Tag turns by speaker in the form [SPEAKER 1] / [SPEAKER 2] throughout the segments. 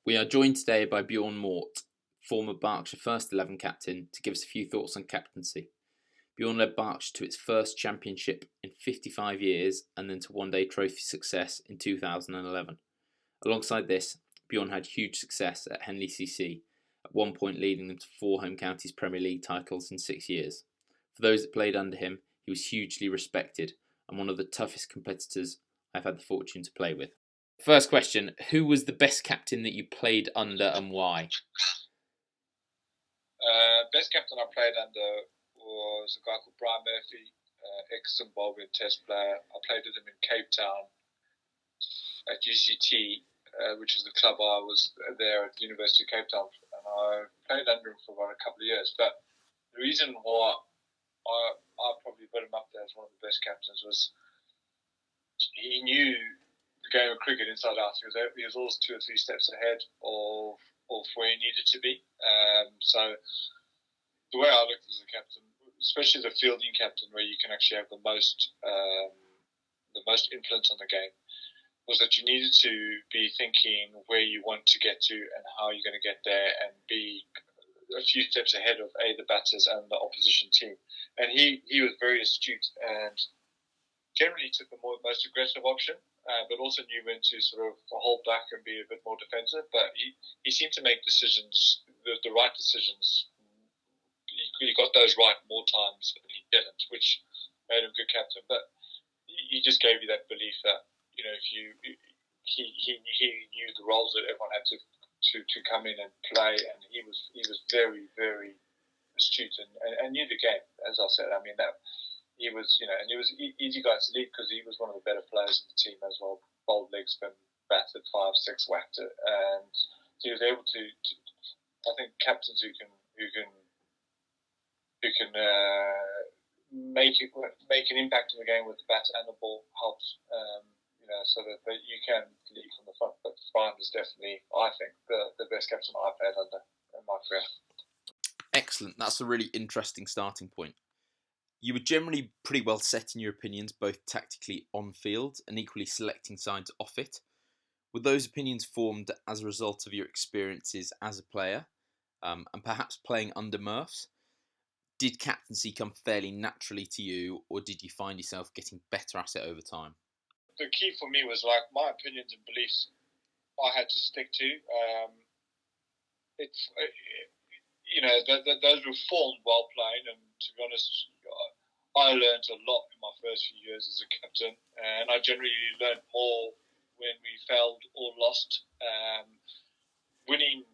[SPEAKER 1] We are joined today by Bjorn Mordt, former Berkshire First 11 captain, to give us a few thoughts on captaincy. Bjorn led Berkshire to its first championship in 55 years and then to one-day trophy success in 2011. Alongside this, Bjorn had huge success at Henley CC, at one point leading them to 4 home counties Premier League titles in 6 years. For those that played under him, he was hugely respected and one of the toughest competitors I've had the fortune to play with. First question, who was the best captain that you played under and why?
[SPEAKER 2] Best captain I played under was a guy called Brian Murphy, ex-Zimbabwean test player. I played with him in Cape Town at UCT, which was the club I was there at the University of Cape Town, and I played under him for about a couple of years. But the reason why I probably put him up there as one of the best captains was he knew the game of cricket inside out. He was always 2 or 3 steps ahead of where he needed to be. So the way I looked as a captain, especially the fielding captain, where you can actually have the most influence on the game, was that you needed to be thinking where you want to get to and how you're going to get there, and be a few steps ahead of the batters and the opposition team. And he was very astute and generally took the most aggressive option, but also knew when to sort of hold back and be a bit more defensive. But he seemed to make decisions, the right decisions. He got those right more times than he didn't, which made him a good captain. But he just gave you that belief that, you know, he knew the roles that everyone had to come in and play, and he was very, very astute and knew the game. As I said, I mean that. He was, and he was an easy guy to lead because he was one of the better players in the team as well. Bowled leg spin, batted 5-6, whacked it, and he was able to I think captains who can make an impact in the game with the bat and the ball helps, so that you can lead from the front. But Brian was definitely, I think, the best captain I've had under in my career.
[SPEAKER 1] Excellent. That's a really interesting starting point. You were generally pretty well set in your opinions, both tactically on field and equally selecting sides off it. Were those opinions formed as a result of your experiences as a player, and perhaps playing under Murphs? Did captaincy come fairly naturally to you, or did you find yourself getting better at it over time?
[SPEAKER 2] The key for me was like my opinions and beliefs I had to stick to. Those were formed while playing, and to be honest, I learned a lot in my first few years as a captain, and I generally learned more when we failed or lost. Winning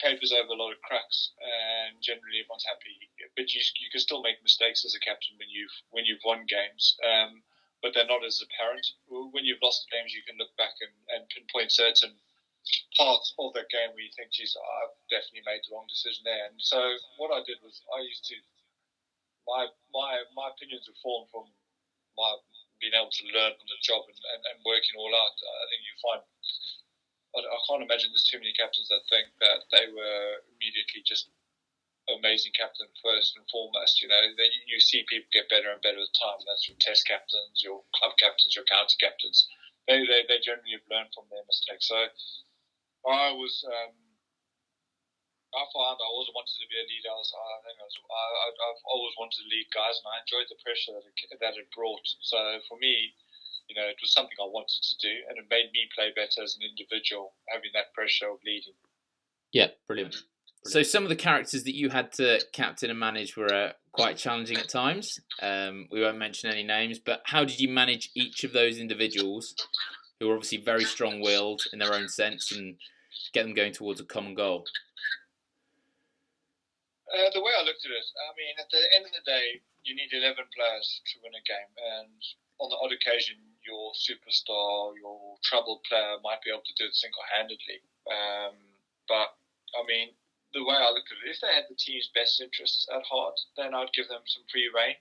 [SPEAKER 2] papers over a lot of cracks, and generally everyone's happy. But you can still make mistakes as a captain when you've won games, but they're not as apparent. When you've lost games, you can look back and pinpoint certain parts of that game where you think, geez, I've definitely made the wrong decision there. And so what I did was my opinions were formed from my being able to learn on the job and working all out. I think you find, I can't imagine there's too many captains that think that they were immediately just amazing captain first and foremost. You see people get better and better with time. That's from test captains, your club captains, your county captains. They generally have learned from their mistakes. So I found I always wanted to be a leader. I've always wanted to lead guys, and I enjoyed the pressure that it brought. So for me, it was something I wanted to do, and it made me play better as an individual, having that pressure of leading.
[SPEAKER 1] Yeah, brilliant. So some of the characters that you had to captain and manage were quite challenging at times. We won't mention any names, but how did you manage each of those individuals, who are obviously very strong-willed in their own sense, and get them going towards a common goal?
[SPEAKER 2] The way I looked at it, I mean, at the end of the day, you need 11 players to win a game, and on the odd occasion, your superstar, your troubled player might be able to do it single-handedly. But, I mean, the way I looked at it, if they had the team's best interests at heart, then I'd give them some free rein,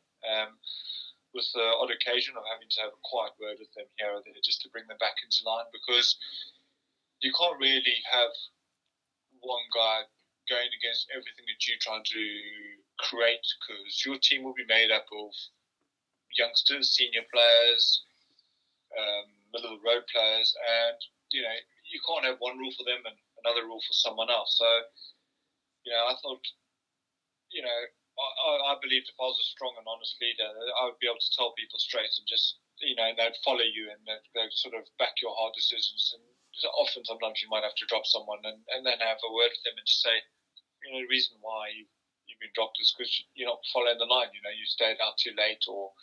[SPEAKER 2] with the odd occasion of having to have a quiet word with them here or there just to bring them back into line, because you can't really have one guy going against everything that you're trying to create, because your team will be made up of youngsters, senior players, middle of the road players, and you can't have one rule for them and another rule for someone else. So, I thought, I believed if I was a strong and honest leader, I would be able to tell people straight and just, and they'd follow you and they'd sort of back your hard decisions. And often, sometimes you might have to drop someone and then have a word with them and just say, the reason why you've been dropped is because you're not following the line. You stayed out too late, or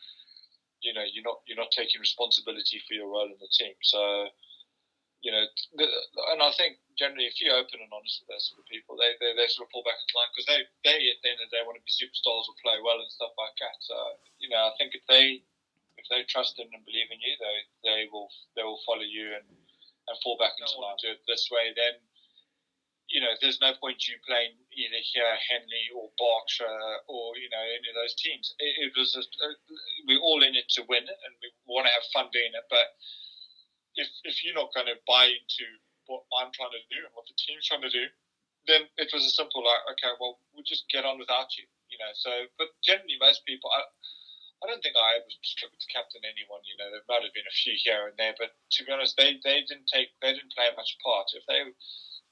[SPEAKER 2] you're not taking responsibility for your role in the team. So, and I think generally, if you're open and honest with those sort of people, they sort of pull back into line, because they at the end of the day want to be superstars or play well and stuff like that. So, I think if they trust in and believe in you, they will follow you and fall back into line. Do it this way, then there's no point you playing either here, Henley or Berkshire or any of those teams. It was we're all in it to win it, and we want to have fun doing it. But if you're not going to buy into what I'm trying to do and what the team's trying to do, then it was a simple okay, well, we'll just get on without you. So, but generally, most people, I don't think I ever struggled to captain anyone. There might have been a few here and there, but to be honest, they didn't play much part. If they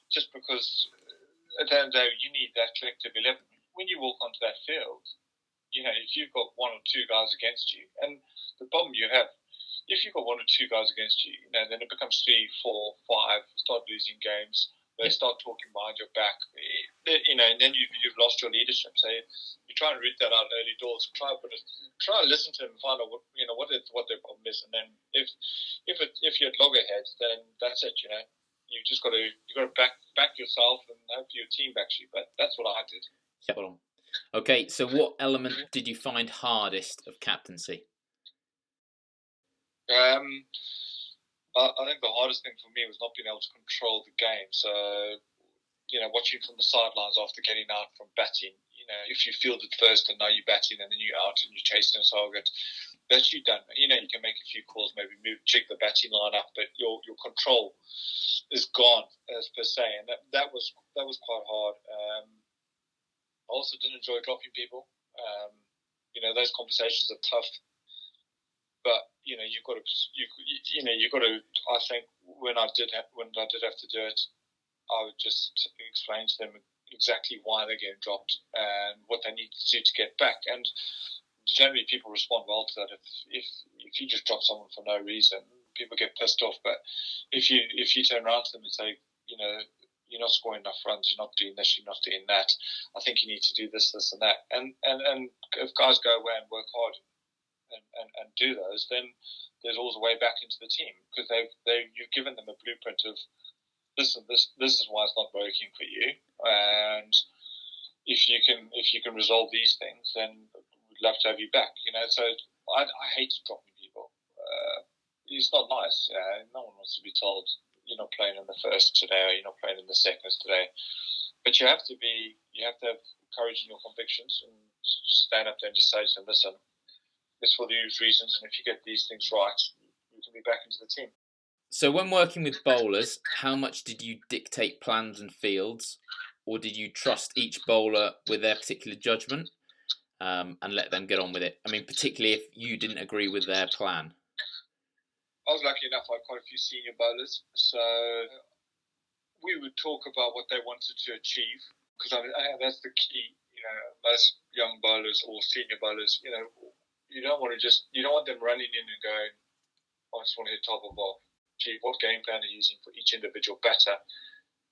[SPEAKER 2] just because at the end of the day, you need that collective 11. When you walk onto that field, if you've got one or two guys against you, and the problem you have, if you've got one or two guys against you, then it becomes 3, 4, 5, start losing games. They start talking behind your back, and then you've lost your leadership. So you try and root that out early doors. Try and listen to them and find out what their problem is. And then if you're at loggerheads, then that's it. You just got to back yourself and hope your team backs you. But that's what I did.
[SPEAKER 1] Yeah. Okay, so what element did you find hardest of captaincy?
[SPEAKER 2] I think the hardest thing for me was not being able to control the game. So, watching from the sidelines after getting out from batting, if you fielded first and now you're batting and then you're out and you're chasing a target, that's you done. You can make a few calls, maybe check the batting line up, but your control is gone, as per se, and that was quite hard. I also didn't enjoy dropping people. Those conversations are tough. But you've got to. I think when I did have to do it, I would just explain to them exactly why they're getting dropped and what they need to do to get back. And generally, people respond well to that. If you just drop someone for no reason, people get pissed off. But if you turn around to them and say, you're not scoring enough runs, you're not doing this, you're not doing that, I think you need to do this, this, and that. And if guys go away and work hard and do those, then there's always a way back into the team, because you've given them a blueprint of this is why it's not working for you, and if you can resolve these things, then we'd love to have you back. So I hate dropping people. It's not nice. No one wants to be told you're not playing in the first today or you're not playing in the seconds today. But you have to have courage in your convictions and stand up there and just say to them, listen, it's for these reasons, and if you get these things right, you can be back into the team.
[SPEAKER 1] So when working with bowlers, how much did you dictate plans and fields, or did you trust each bowler with their particular judgment and let them get on with it? I mean, particularly if you didn't agree with their plan.
[SPEAKER 2] I was lucky enough, I had quite a few senior bowlers, so we would talk about what they wanted to achieve, because that's the key. Most young bowlers or senior bowlers, you don't want them running in and going, I just want to hit top of ball. Gee, what game plan are you using for each individual batter?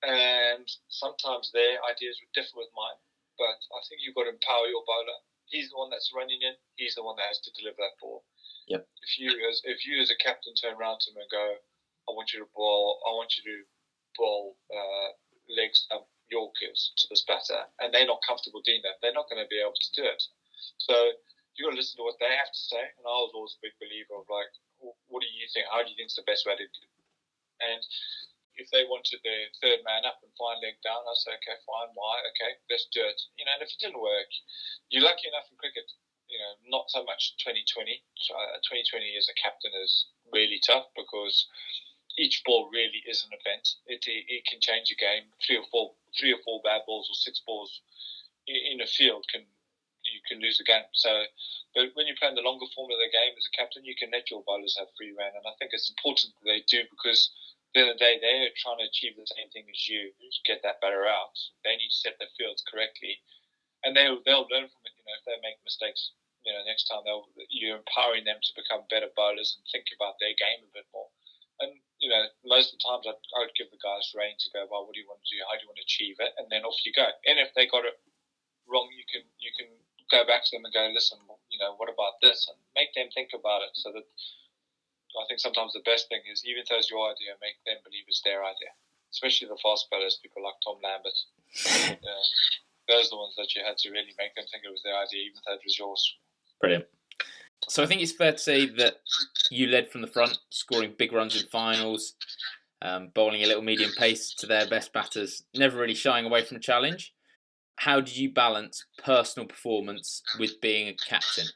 [SPEAKER 2] And sometimes their ideas would differ with mine, but I think you've got to empower your bowler. He's the one that's running in. He's the one that has to deliver that ball.
[SPEAKER 1] Yep.
[SPEAKER 2] If you as a captain turn around to him and go, I want you to bowl leg stump Yorkers to this batter, and they're not comfortable doing that, they're not going to be able to do it. So you got to listen to what they have to say. And I was always a big believer of what do you think? How do you think is the best way to do it? And if they wanted their third man up and fine leg down, I say, okay, fine, why? Okay, let's do it. And if it didn't work, you're lucky enough in cricket, not so much 2020. 2020 as a captain is really tough, because each ball really is an event. It can change a game. Three or four bad balls or 6 balls in a field you can lose the game. So, but when you're playing the longer form of the game as a captain, you can let your bowlers have free rein, and I think it's important that they do, because the end of the day, they're trying to achieve the same thing as you, get that batter out. They need to set their fields correctly, and they'll learn from it. If they make mistakes, next time you're empowering them to become better bowlers and think about their game a bit more. And most of the times I would give the guys rein to go, well, what do you want to do? How do you want to achieve it? And then off you go. And if they got it wrong, you can go back to them and go, listen, what about this? And make them think about it. So that I think sometimes the best thing is, even though it's your idea, make them believe it's their idea. Especially the fast bowlers, people like Tom Lambert. Those are the ones that you had to really make them think it was their idea, even though it was yours.
[SPEAKER 1] Brilliant. So I think it's fair to say that you led from the front, scoring big runs in finals, bowling a little medium pace to their best batters, never really shying away from a challenge. How did you balance personal performance with being a captain?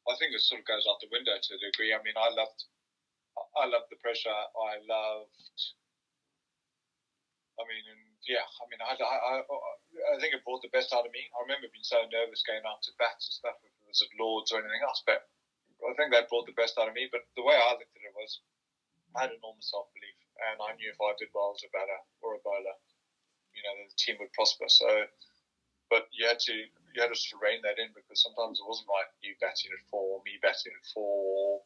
[SPEAKER 2] I think it sort of goes out the window to a degree. I mean, I loved the pressure. I think it brought the best out of me. I remember being so nervous going out to bats and stuff, if it was at Lords or anything else, but I think that brought the best out of me. But the way I looked at it was, I had enormous self-belief, and I knew if I did well as a batter or a bowler, the team would prosper. So, but you had to sort of rein that in, because sometimes it wasn't right, you batting at 4, me batting at 4,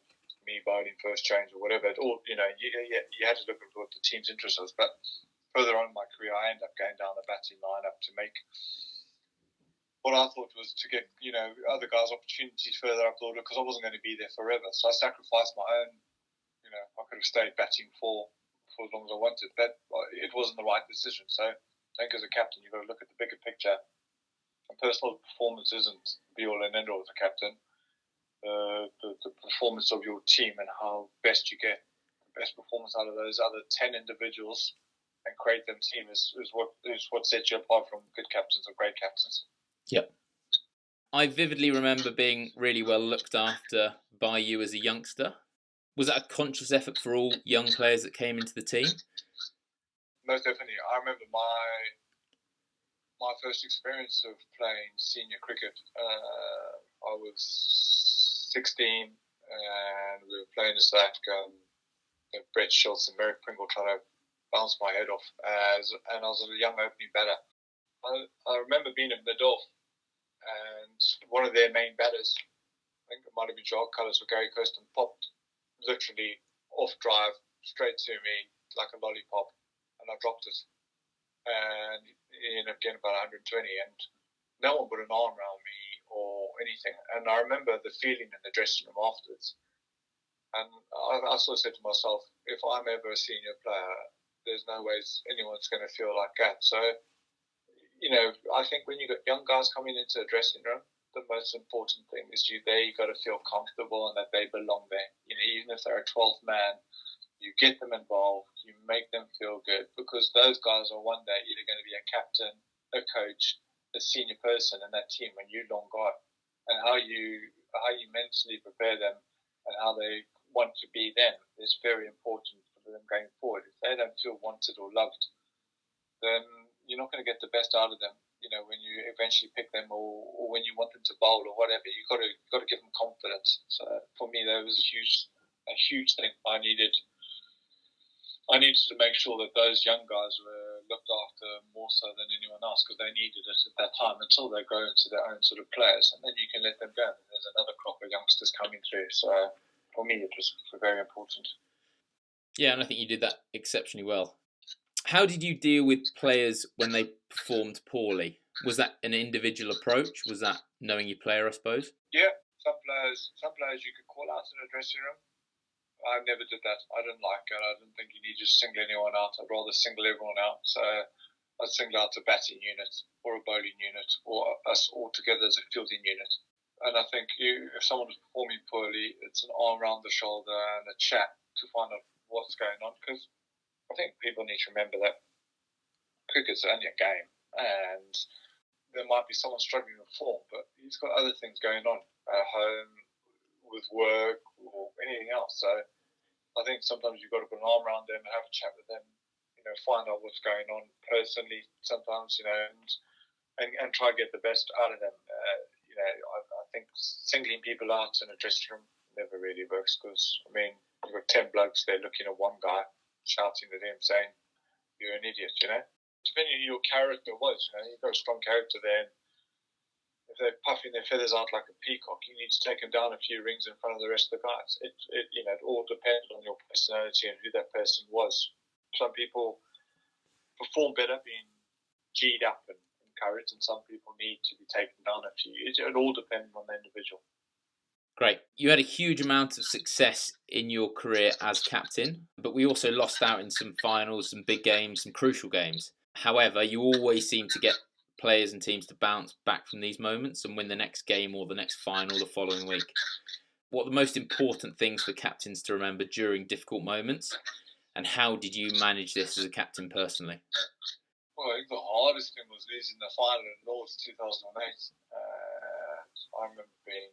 [SPEAKER 2] me bowling first change or whatever. Or you had to look at what the team's interest was. But further on in my career, I ended up going down the batting lineup to make what I thought was to get other guys opportunities further up the order, because I wasn't going to be there forever. So I sacrificed my own. I could have stayed batting for as long as I wanted, but it wasn't the right decision. So I think as a captain, you've got to look at the bigger picture. And personal performance isn't be all and end all as a captain. The performance of your team and how best you get the best performance out of those other 10 individuals and create them team is what sets you apart from good captains or great captains.
[SPEAKER 1] Yep. I vividly remember being really well looked after by you as a youngster. Was that a conscious effort for all young players that came into the team?
[SPEAKER 2] Most definitely. I remember my first experience of playing senior cricket. I was 16 and we were playing in South Africa, and Brett Schultz and Merrick Pringle trying to bounce my head off, and I was a young opening batter. I remember being in mid-off, and one of their main batters, I think it might have been Joel Cullis or Gary Kirsten, popped literally off drive straight to me like a lollipop, and I dropped it, and he ended up getting about 120, and no one put an arm around me or anything. And I remember the feeling in the dressing room afterwards, and I sort of said to myself, if I'm ever a senior player, there's no ways anyone's going to feel like that. So I think when you got young guys coming into the dressing room, the most important thing is you got to feel comfortable and that they belong there. Even if they're a 12th man, you get them involved, you make them feel good, because those guys are one day either going to be a captain, a coach, a senior person in that team when you long gone. And how you mentally prepare them and how they want to be then is very important for them going forward. If they don't feel wanted or loved, then you're not going to get the best out of them. When you eventually pick them or when you want them to bowl or whatever, you've got to give them confidence. So for me, that was a huge thing. I needed to make sure that those young guys were looked after more so than anyone else, because they needed it at that time until they grow into their own sort of players, and then you can let them go. There's another crop of youngsters coming through. So for me, it was very important.
[SPEAKER 1] Yeah, and I think you did that exceptionally well. How did you deal with players when they performed poorly? Was that an individual approach? Was that knowing your player, I suppose?
[SPEAKER 2] Yeah, some players you could call out in the dressing room. I never did that. I didn't like it. I didn't think you need to single anyone out. I'd rather single everyone out. So I'd single out a batting unit or a bowling unit or us all together as a fielding unit. And I think if someone's performing poorly, it's an arm around the shoulder and a chat to find out what's going on. Because I think people need to remember that cricket's only a game, and there might be someone struggling with form, but he's got other things going on at home, with work, or anything else. So I think sometimes you've got to put an arm around them and have a chat with them, find out what's going on personally sometimes, and try to get the best out of them. I think singling people out in a dressing room never really works, because, you've got 10 blokes there looking at one guy, shouting at him, saying, "You're an idiot," Depending on who your character was, you've got a strong character there. And if they're puffing their feathers out like a peacock, you need to take them down a few rings in front of the rest of the guys. It all depends on your personality and who that person was. Some people perform better being G'd up and encouraged, and some people need to be taken down a few. It all depends on the individual.
[SPEAKER 1] Great. You had a huge amount of success in your career as captain, but we also lost out in some finals, some big games, some crucial games. However, you always seem to get players and teams to bounce back from these moments and win the next game or the next final the following week. What are the most important things for captains to remember during difficult moments, and how did you manage this as a captain personally?
[SPEAKER 2] Well, I think the hardest thing was losing the final in Lords 2008. I remember being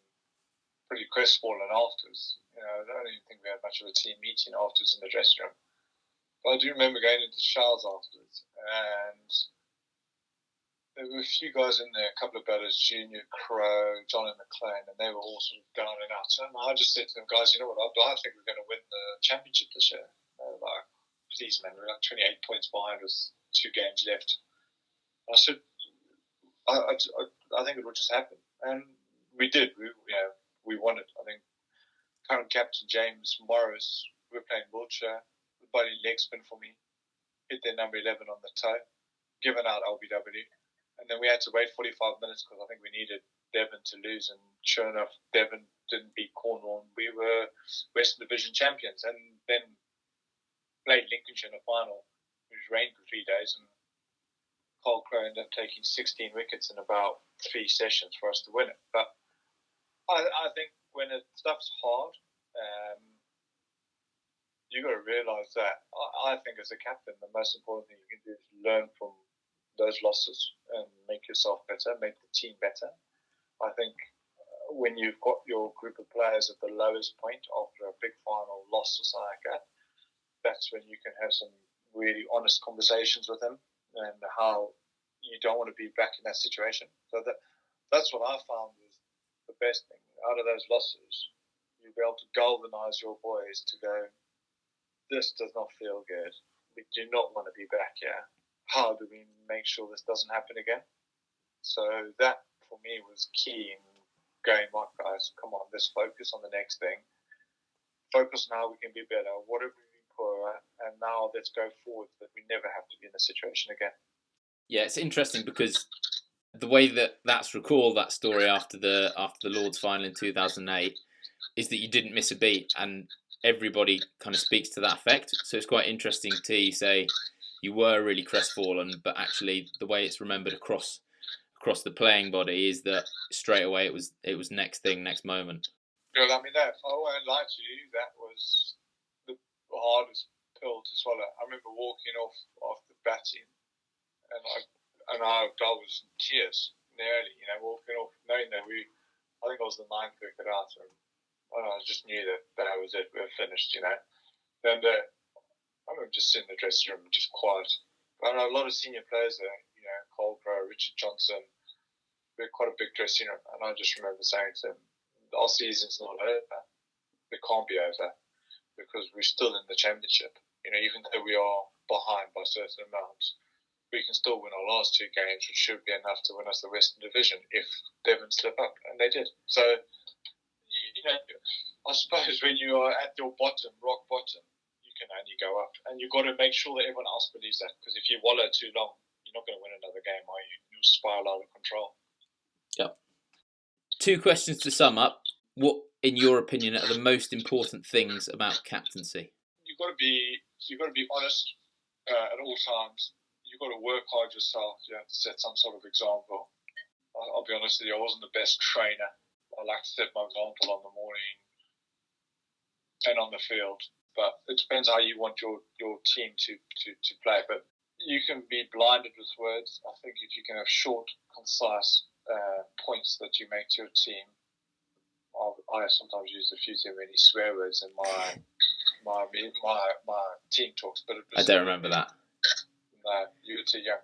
[SPEAKER 2] pretty crestfallen afterwards. I don't even think we had much of a team meeting afterwards in the dressing room. But I do remember going into showers afterwards, and there were a few guys in there, a couple of batters, Junior, Crow, John and McLean, and they were all sort of down and out. And I just said to them, "Guys, you know what, I think we're going to win the championship this year." They were like, "Please, man, we're like 28 points behind with 2 games left." I said, I think it would just happen. And we did. We won it. I think current captain James Morris, we were playing Wiltshire, the buddy leg spin for me, hit their number 11 on the toe, given out LBW. And then we had to wait 45 minutes because I think we needed Devon to lose. And sure enough, Devon didn't beat Cornwall. We were Western Division champions. And then played Lincolnshire in the final, which rained for 3 days. And Cole Crow ended up taking 16 wickets in about 3 sessions for us to win it. But I think when stuff's hard, you've got to realise that. I think as a captain, the most important thing you can do is learn from those losses and make yourself better, make the team better. I think when you've got your group of players at the lowest point after a big final loss or something like that, that's when you can have some really honest conversations with them and how you don't want to be back in that situation. So that's what I found was the best thing. Out of those losses, you'll be able to galvanise your boys to go, "This does not feel good. We do not want to be back here. How do we make sure this doesn't happen again?" So that, for me, was key in going, "Right, guys, come on, let's focus on the next thing. Focus on how we can be better. What have we been poorer? And now let's go forward so that we never have to be in this situation again."
[SPEAKER 1] Yeah, it's interesting because the way that's recalled, that story after the Lord's final in 2008, is that you didn't miss a beat, and everybody kind of speaks to that effect. So it's quite interesting to hear you say you were really crestfallen, but actually the way it's remembered across the playing body is that straight away it was next thing, next moment.
[SPEAKER 2] Well, I mean, that, I won't lie to you, that was the hardest pill to swallow. I remember walking off after batting, and I was in tears nearly, walking off, knowing that I think I was the 9th wicket out, and I just knew that was it, we were finished, And I remember just sitting in the dressing room, just quiet. But I know a lot of senior players there, Cole Crow, Richard Johnson, we had quite a big dressing room, and I just remember saying to them, "Our season's not over. It can't be over because we're still in the championship. Even though we are behind by certain amounts, we can still win our last 2 games, which should be enough to win us the Western Division if Devon slip up," and they did. So, I suppose when you are at your bottom, rock bottom, you can only go up, and you've got to make sure that everyone else believes that. Because if you wallow too long, you're not going to win another game, are you? You'll spiral out of control.
[SPEAKER 1] Yep. 2 questions to sum up. What, in your opinion, are the most important things about captaincy?
[SPEAKER 2] You've got to be honest at all times. You've got to work hard yourself. You have to set some sort of example. I'll be honest with you, I wasn't the best trainer. I like to set my example on the morning and on the field. But it depends how you want your team to play. But you can be blinded with words. I think if you can have short, concise points that you make to your team. I sometimes use a few too many swear words in my team talks. But
[SPEAKER 1] I don't remember that.
[SPEAKER 2] No, you were too young.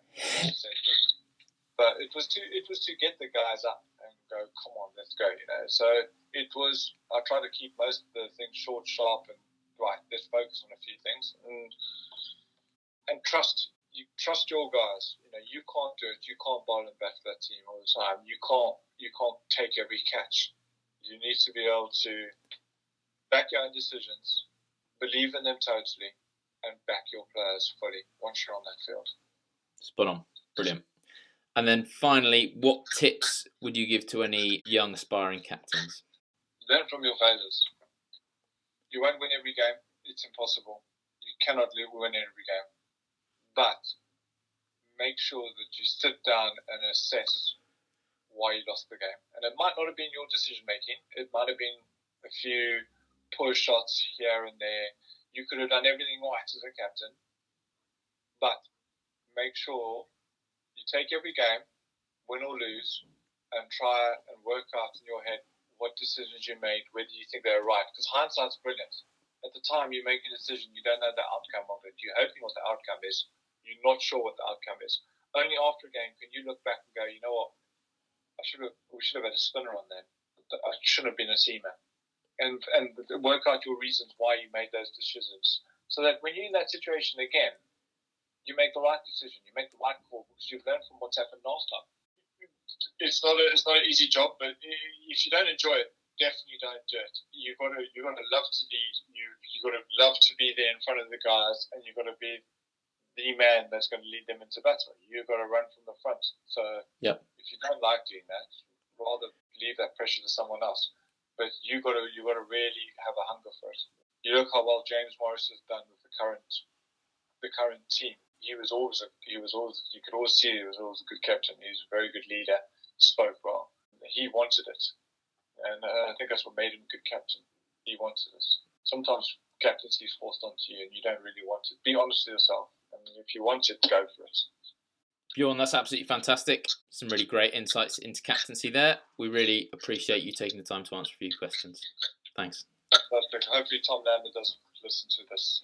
[SPEAKER 2] But it was to get the guys up and go, "Come on, let's go." So it was. I try to keep most of the things short, sharp, and right, let's focus on a few things and trust. You trust your guys. You can't do it. You can't bowl and bat for that team all the time. You can't take every catch. You need to be able to back your own decisions, believe in them totally, and back your players fully once you're on that field.
[SPEAKER 1] Spot on. Brilliant. And then finally, what tips would you give to any young aspiring captains?
[SPEAKER 2] Learn from your failures. You won't win every game. It's impossible. You cannot win every game. But make sure that you sit down and assess why you lost the game. And it might not have been your decision making. It might have been a few poor shots here and there. You could have done everything right as a captain. But make sure you take every game, win or lose, and try and work out in your head what decisions you made, whether you think they're right. Because hindsight's brilliant. At the time you make a decision, you don't know the outcome of it. You're hoping what the outcome is. You're not sure what the outcome is. Only after a game can you look back and go, you know what, we should have had a spinner on that. I shouldn't have been a seamer. And work out your reasons why you made those decisions. So that when you're in that situation again, you make the right decision, you make the right call because you've learned from what's happened last time. It's not an easy job, but if you don't enjoy it, definitely don't do it. You've got to love to lead. You've got to love to be there in front of the guys, and you've got to be the man that's going to lead them into battle. You've got to run from the front. So if you don't like doing that, rather leave that pressure to someone else. But you've got to really have a hunger for it. You look how well James Morris has done with the current team. You could always see he was always a good captain. He was a very good leader, spoke well. He wanted it. And I think that's what made him a good captain. He wanted it. Sometimes captaincy is forced onto you and you don't really want it. Be honest with yourself. And if you want it, go for it.
[SPEAKER 1] Bjorn, that's absolutely fantastic. Some really great insights into captaincy there. We really appreciate you taking the time to answer a few questions. Thanks.
[SPEAKER 2] Fantastic. Hopefully Tom Lambert doesn't listen to this.